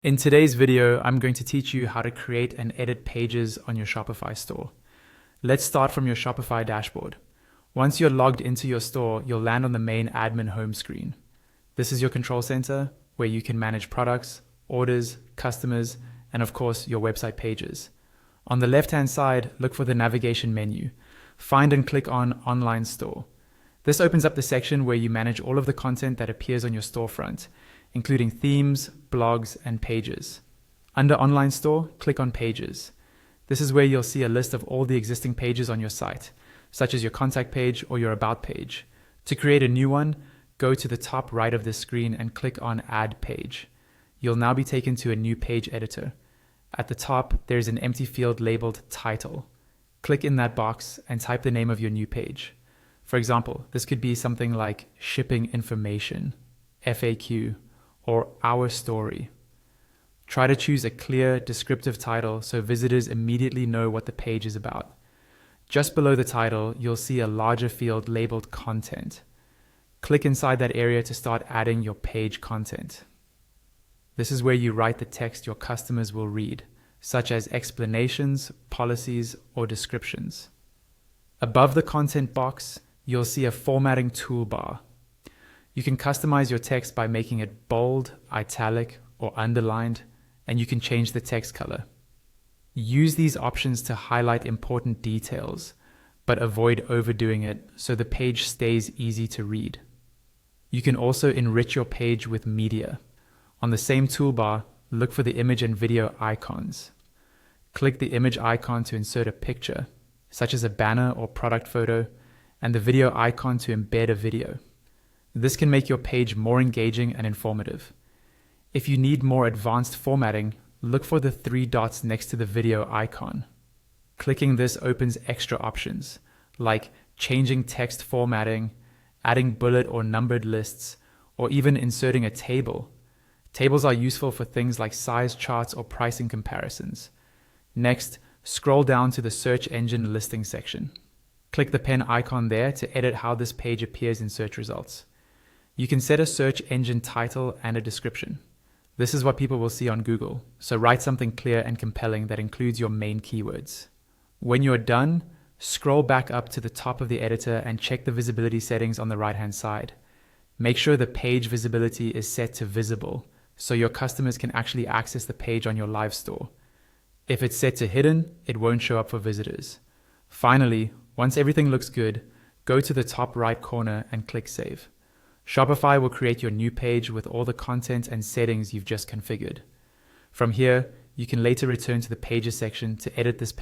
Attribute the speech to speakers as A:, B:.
A: In today's video, I'm going to teach you how to create and edit pages on your Shopify store. Let's start from your Shopify dashboard. Once you're logged into your store, you'll land on the main admin home screen. This is your control center where you can manage products, orders, customers, and of course, your website pages. On the left-hand side, look for the navigation menu. Find and click on Online Store. This opens up the section where you manage all of the content that appears on your storefront, including themes, blogs, and pages. Under Online Store, click on Pages. This is where you'll see a list of all the existing pages on your site, such as your contact page or your about page. To create a new one, go to the top right of the screen and click on Add Page. You'll now be taken to a new page editor. At the top, there's an empty field labeled Title. Click in that box and type the name of your new page. For example, this could be something like Shipping Information, FAQ, or Our Story. Try to choose a clear, descriptive title so visitors immediately know what the page is about. Just below the title, you'll see a larger field labeled Content. Click inside that area to start adding your page content. This is where you write the text your customers will read, such as explanations, policies, or descriptions. Above the content box, you'll see a formatting toolbar. You can customize your text by making it bold, italic, or underlined, and you can change the text color. Use these options to highlight important details, but avoid overdoing it so the page stays easy to read. You can also enrich your page with media. On the same toolbar, look for the image and video icons. Click the image icon to insert a picture, such as a banner or product photo, and the video icon to embed a video. This can make your page more engaging and informative. If you need more advanced formatting, look for the 3 dots next to the video icon. Clicking this opens extra options, like changing text formatting, adding bullet or numbered lists, or even inserting a table. Tables are useful for things like size charts or pricing comparisons. Next, scroll down to the search engine listing section. Click the pen icon there to edit how this page appears in search results. You can set a search engine title and a description. This is what people will see on Google, so write something clear and compelling that includes your main keywords. When you're done, scroll back up to the top of the editor and check the visibility settings on the right-hand side. Make sure the page visibility is set to visible, so your customers can actually access the page on your live store. If it's set to hidden, it won't show up for visitors. Finally, once everything looks good, go to the top right corner and click Save. Shopify will create your new page with all the content and settings you've just configured. From here, you can later return to the Pages section to edit this page